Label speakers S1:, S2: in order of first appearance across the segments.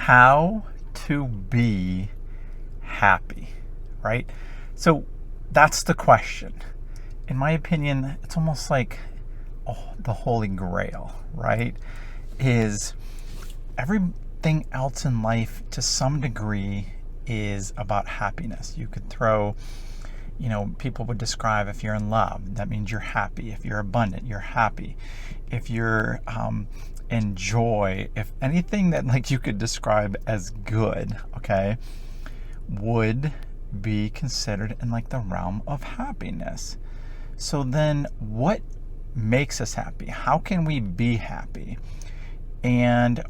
S1: how to be happy, right? So that's the question. In my opinion, it's almost like the holy grail, right? Is everything else in life to some degree is about happiness. You could throw, people would describe if you're in love, that means you're happy. If you're abundant, you're happy. If you're in joy, if anything that like you could describe as good, okay, would be considered in like the realm of happiness. So then what makes us happy? How can we be happy? And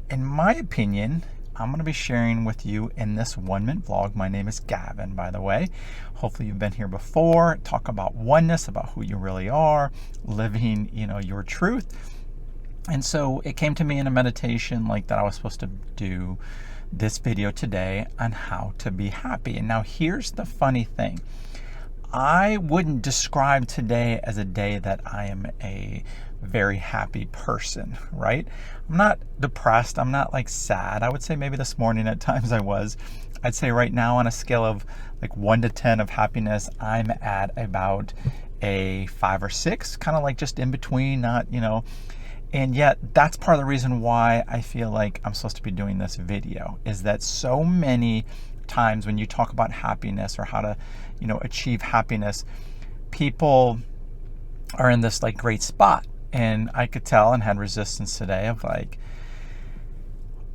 S1: in my opinion, I'm going to be sharing with you in this OneMent vlog. My name is Gavin, by the way. Hopefully you've been here before. Talk about oneness, about who you really are, living, your truth. And so it came to me in a meditation like that I was supposed to do this video today on how to be happy. And now here's the funny thing. I wouldn't describe today as a day that I am a very happy person, right? I'm not depressed. I'm not like sad. I would say maybe this morning at times I was. I'd say right now on a scale of like 1 to 10 of happiness, I'm at about a 5 or 6, kind of like just in between, not, and yet that's part of the reason why I feel like I'm supposed to be doing this video, is that so many times when you talk about happiness or how to, achieve happiness, people are in this like great spot. And I could tell and had resistance today of like,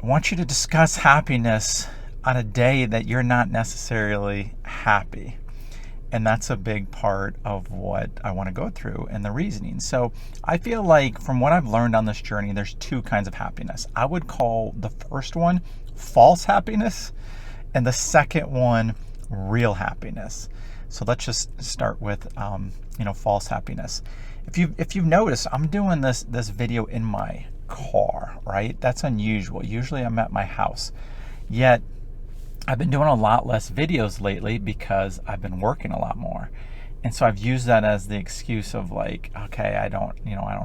S1: I want you to discuss happiness on a day that you're not necessarily happy. And that's a big part of what I want to go through and the reasoning. So I feel like from what I've learned on this journey, there's 2 kinds of happiness. I would call the first one false happiness and the second one real happiness. So let's just start with, false happiness. If you've noticed, I'm doing this video in my car, right? That's unusual. Usually I'm at my house. Yet I've been doing a lot less videos lately because I've been working a lot more. And so I've used that as the excuse of like, okay, I don't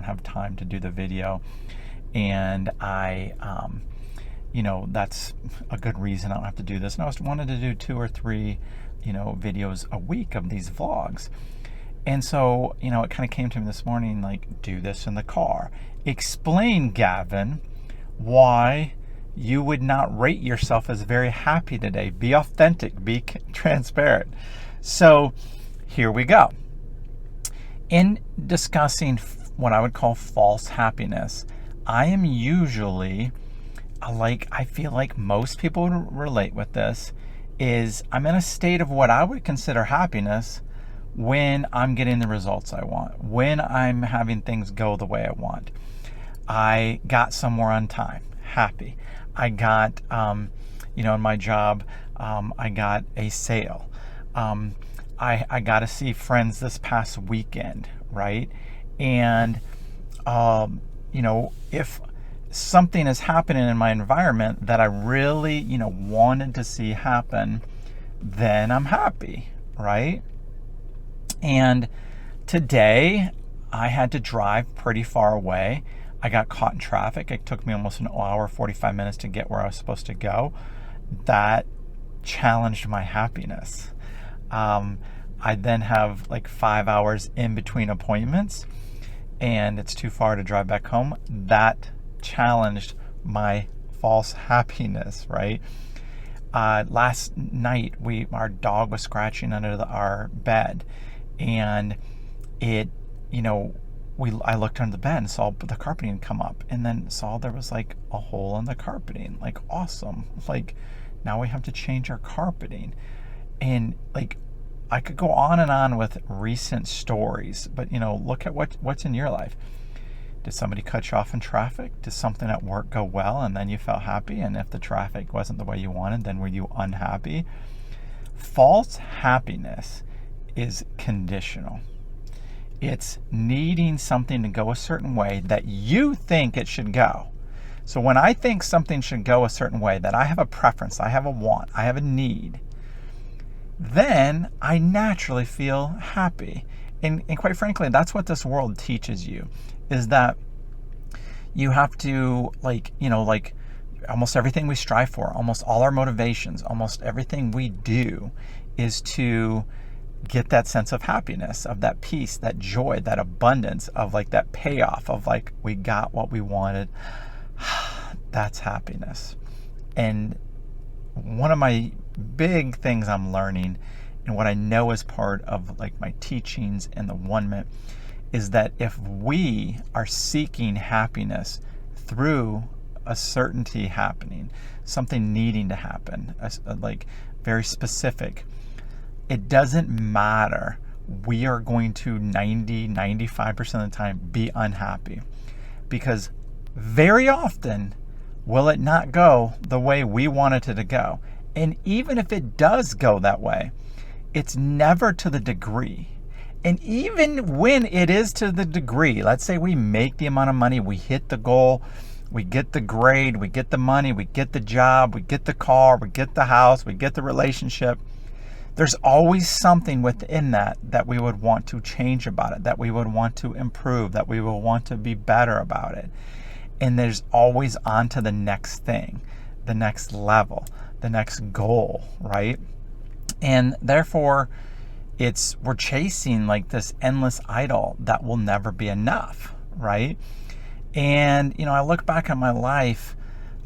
S1: have time to do the video. And that's a good reason I don't have to do this. And I wanted to do 2 or 3, videos a week of these vlogs. And so, it kind of came to me this morning, like, do this in the car. Explain, Gavin, why you would not rate yourself as very happy today. Be authentic, be transparent. So here we go. In discussing what I would call false happiness, I am usually I feel like most people would relate with this, is I'm in a state of what I would consider happiness when I'm getting the results I want, when I'm having things go the way I want. I got somewhere on time, happy. I got, in my job, I got a sale. I got to see friends this past weekend, right? And, if something is happening in my environment that I really, wanted to see happen, then I'm happy, right? And today I had to drive pretty far away. I got caught in traffic. It took me almost an hour, 45 minutes to get where I was supposed to go. That challenged my happiness. I then have like 5 hours in between appointments and it's too far to drive back home. That challenged my false happiness, right? Last night, our dog was scratching under our bed, and it, I looked under the bed and saw the carpeting come up, and then saw there was like a hole in the carpeting. Like, awesome! Like, now we have to change our carpeting, and like, I could go on and on with recent stories, but look at what's in your life. Did somebody cut you off in traffic? Did something at work go well and then you felt happy? And if the traffic wasn't the way you wanted, then were you unhappy? False happiness is conditional. It's needing something to go a certain way that you think it should go. So when I think something should go a certain way, that I have a preference, I have a want, I have a need, then I naturally feel happy. And quite frankly, that's what this world teaches you, is that you have to almost everything we strive for, almost all our motivations, almost everything we do is to get that sense of happiness, of that peace, that joy, that abundance, of like that payoff of like we got what we wanted. That's happiness. And one of my big things I'm learning, and what I know is part of like my teachings and the OneMent, is that if we are seeking happiness through a certainty happening, something needing to happen, like very specific, it doesn't matter. We are going to 95% of the time be unhappy, because very often will it not go the way we wanted it to go. And even if it does go that way, it's never to the degree. And even when it is to the degree, let's say we make the amount of money, we hit the goal, we get the grade, we get the money, we get the job, we get the car, we get the house, we get the relationship, there's always something within that we would want to change about it, that we would want to improve, that we would want to be better about it. And there's always on to the next thing, the next level, the next goal, right? And therefore, we're chasing like this endless idol that will never be enough, right? And, I look back on my life,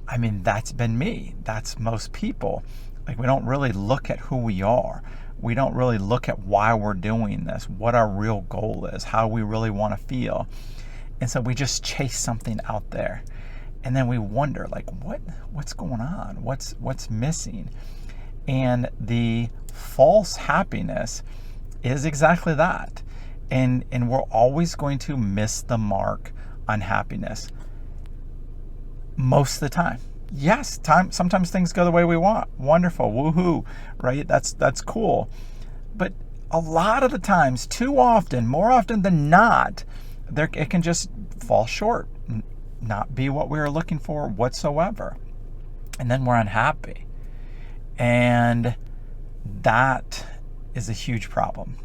S1: I mean, that's been me. That's most people. Like, we don't really look at who we are. We don't really look at why we're doing this, what our real goal is, how we really want to feel. And so we just chase something out there. And then we wonder, like, what's going on? What's missing? And the false happiness is exactly that. And we're always going to miss the mark on happiness. Most of the time. Yes, sometimes things go the way we want. Wonderful, woohoo, right? That's cool. But a lot of the times, too often, more often than not, it can just fall short, not be what we were looking for whatsoever. And then we're unhappy. And that is a huge problem.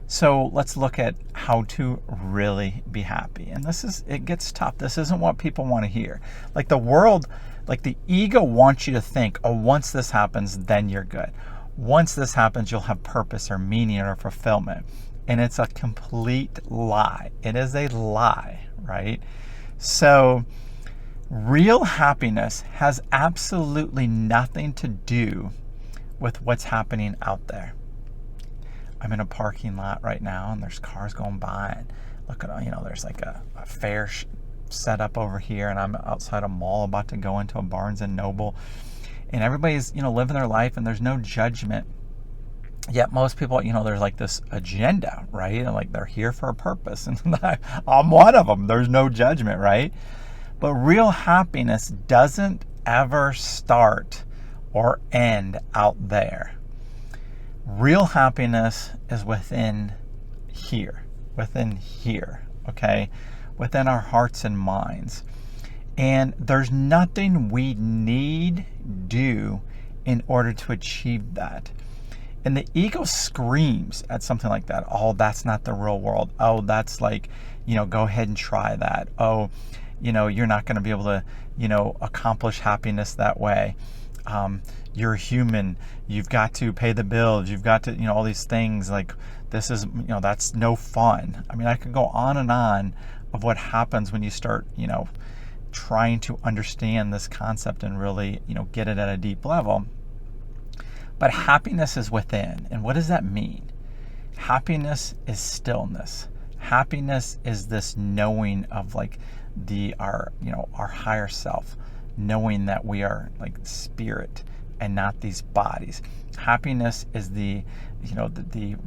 S1: So let's look at how to really be happy. And it gets tough. This isn't what people want to hear. Like the world, like the ego wants you to think, oh, once this happens, then you're good. Once this happens, you'll have purpose or meaning or fulfillment. And it's a complete lie. It is a lie, right? So real happiness has absolutely nothing to do with what's happening out there. I'm in a parking lot right now, and there's cars going by, and look at, there's like a fair set up over here, and I'm outside a mall about to go into a Barnes and Noble, and everybody's, living their life, and there's no judgment. Yet most people, there's like this agenda, right? And like they're here for a purpose, and I'm one of them. There's no judgment, right? But real happiness doesn't ever start or end out there. Real happiness is within here, okay? Within our hearts and minds. And there's nothing we need do in order to achieve that. And the ego screams at something like that. Oh, that's not the real world. Oh, that's like, go ahead and try that. Oh, you're not going to be able to, accomplish happiness that way. You're human. You've got to pay the bills. You've got to, all these things like this is, that's no fun. I mean, I could go on and on of what happens when you start, trying to understand this concept and really, get it at a deep level. But happiness is within. And what does that mean? Happiness is stillness. Happiness is this knowing of like our higher self, knowing that we are like spirit and not these bodies. Happiness is the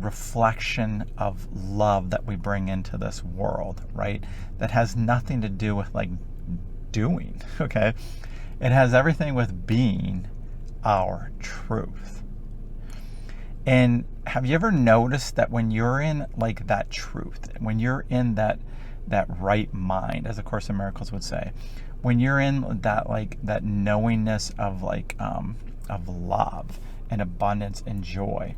S1: reflection of love that we bring into this world, right? That has nothing to do with like doing, okay? It has everything with being our truth. And have you ever noticed that when you're in like that truth, when you're in that right mind, as A Course in Miracles would say, when you're in that like that knowingness of like of love and abundance and joy,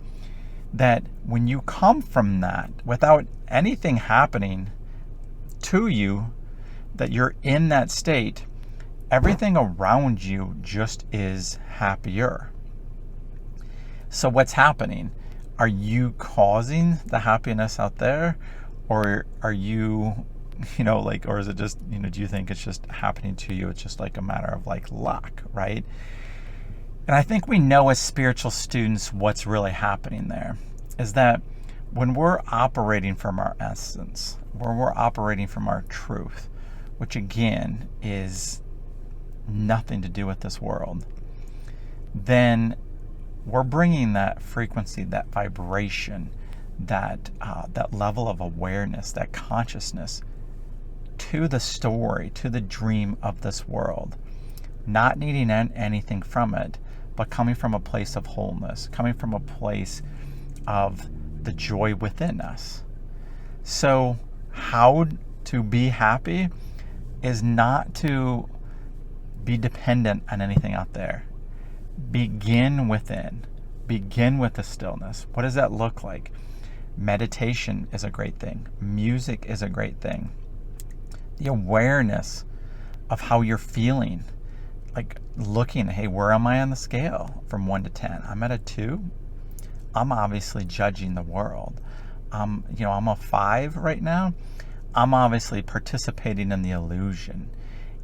S1: that when you come from that without anything happening to you, that you're in that state, everything around you just is happier. So what's happening? Are you causing the happiness out there, or are you, like, or is it just, do you think it's just happening to you? It's just like a matter of like luck, right? And I think we know as spiritual students what's really happening there is that when we're operating from our essence, when we're operating from our truth, which again is nothing to do with this world, then we're bringing that frequency, that vibration, that level of awareness, that consciousness to the story, to the dream of this world, not needing anything from it, but coming from a place of wholeness, coming from a place of the joy within us. So how to be happy is not to be dependent on anything out there. Begin within. Begin with the stillness. What does that look like? Meditation is a great thing. Music is a great thing. The awareness of how you're feeling. Like looking, hey, where am I on the scale from 1 to 10? I'm at a 2. I'm obviously judging the world. I'm a 5 right now. I'm obviously participating in the illusion.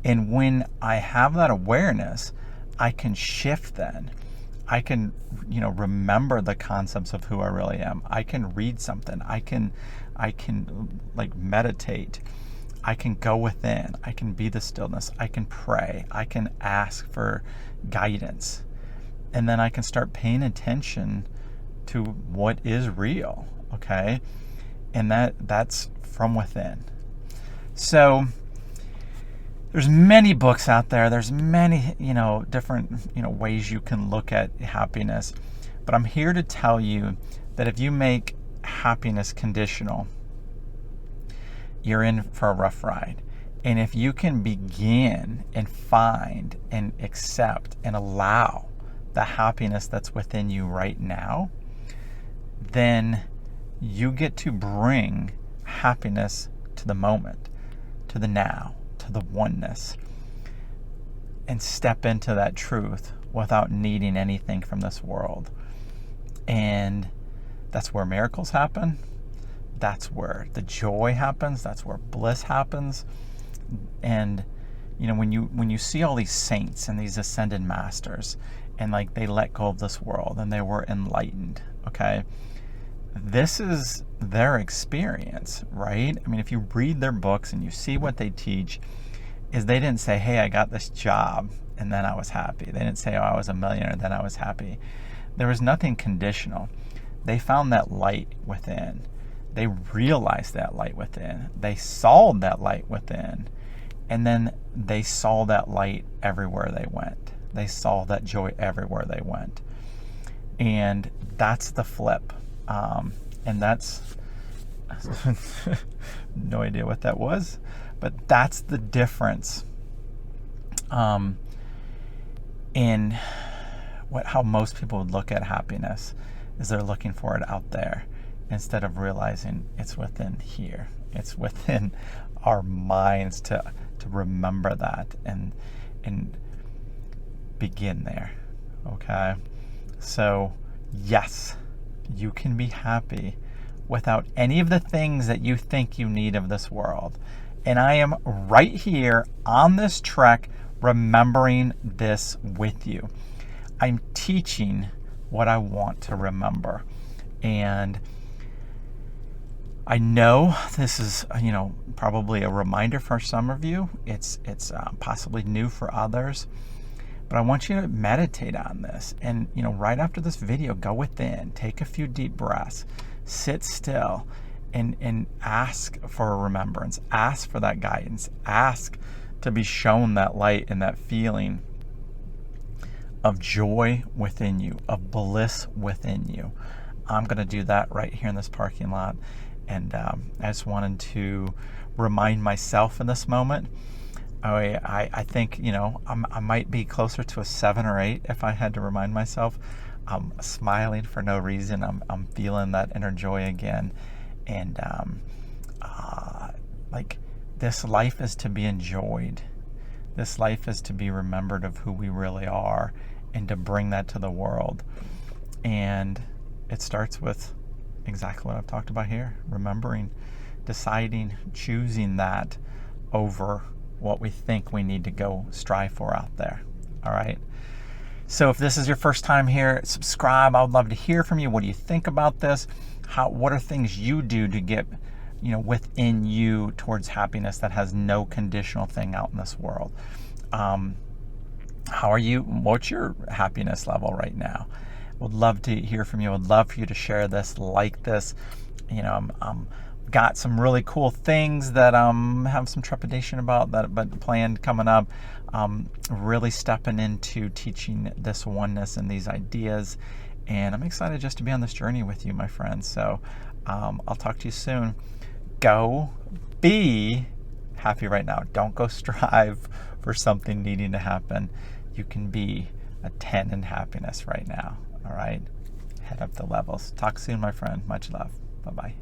S1: And when I have that awareness, I can shift then. I can, remember the concepts of who I really am. I can read something. I can like meditate. I can go within. I can be the stillness. I can pray. I can ask for guidance. And then I can start paying attention to what is real, okay? And that's from within. So there's many books out there. There's many, different, ways you can look at happiness. But I'm here to tell you that if you make happiness conditional, you're in for a rough ride. And if you can begin and find and accept and allow the happiness that's within you right now, then you get to bring happiness to the moment, to the now, to the oneness, and step into that truth without needing anything from this world. And that's where miracles happen. That's where the joy happens. That's where bliss happens. And when you see all these saints and these ascended masters, and like they let go of this world and they were enlightened, okay? This is their experience, right? I mean, if you read their books and you see what they teach, is they didn't say, hey, I got this job and then I was happy. They didn't say, oh, I was a millionaire and then I was happy. There was nothing conditional. They found that light within. They realized that light within. They saw that light within. And then they saw that light everywhere they went. They saw that joy everywhere they went. And that's the flip. And that's no idea what that was, but that's the difference in how most people would look at happiness, is they're looking for it out there instead of realizing it's within here. It's within our minds to remember that and begin there. Okay? So, yes, you can be happy without any of the things that you think you need of this world. And I am right here on this trek remembering this with you. I'm teaching what I want to remember. And I know this is, probably a reminder for some of you. It's possibly new for others. But I want you to meditate on this. And, right after this video, go within, take a few deep breaths, sit still, and ask for a remembrance. Ask for that guidance. Ask to be shown that light and that feeling of joy within you, of bliss within you. I'm going to do that right here in this parking lot. And I just wanted to remind myself in this moment. I think, I might be closer to a 7 or 8 if I had to remind myself. I'm smiling for no reason. I'm feeling that inner joy again. And like this life is to be enjoyed. This life is to be remembered of who we really are and to bring that to the world. And it starts with exactly what I've talked about here: remembering, deciding, choosing that over what we think we need to go strive for out there. All right. So if this is your first time here, subscribe. I would love to hear from you. What do you think about this? What are things you do to get, within you towards happiness that has no conditional thing out in this world? How are you? What's your happiness level right now? Would love to hear from you. Would love for you to share this, like this. I'm got some really cool things that have some trepidation about that, but planned coming up. Really stepping into teaching this oneness and these ideas, and I'm excited just to be on this journey with you, my friends. So I'll talk to you soon. Go be happy right now. Don't go strive for something needing to happen. You can be a 10 in happiness right now. All right, head up the levels. Talk soon, my friend. Much love. Bye-bye.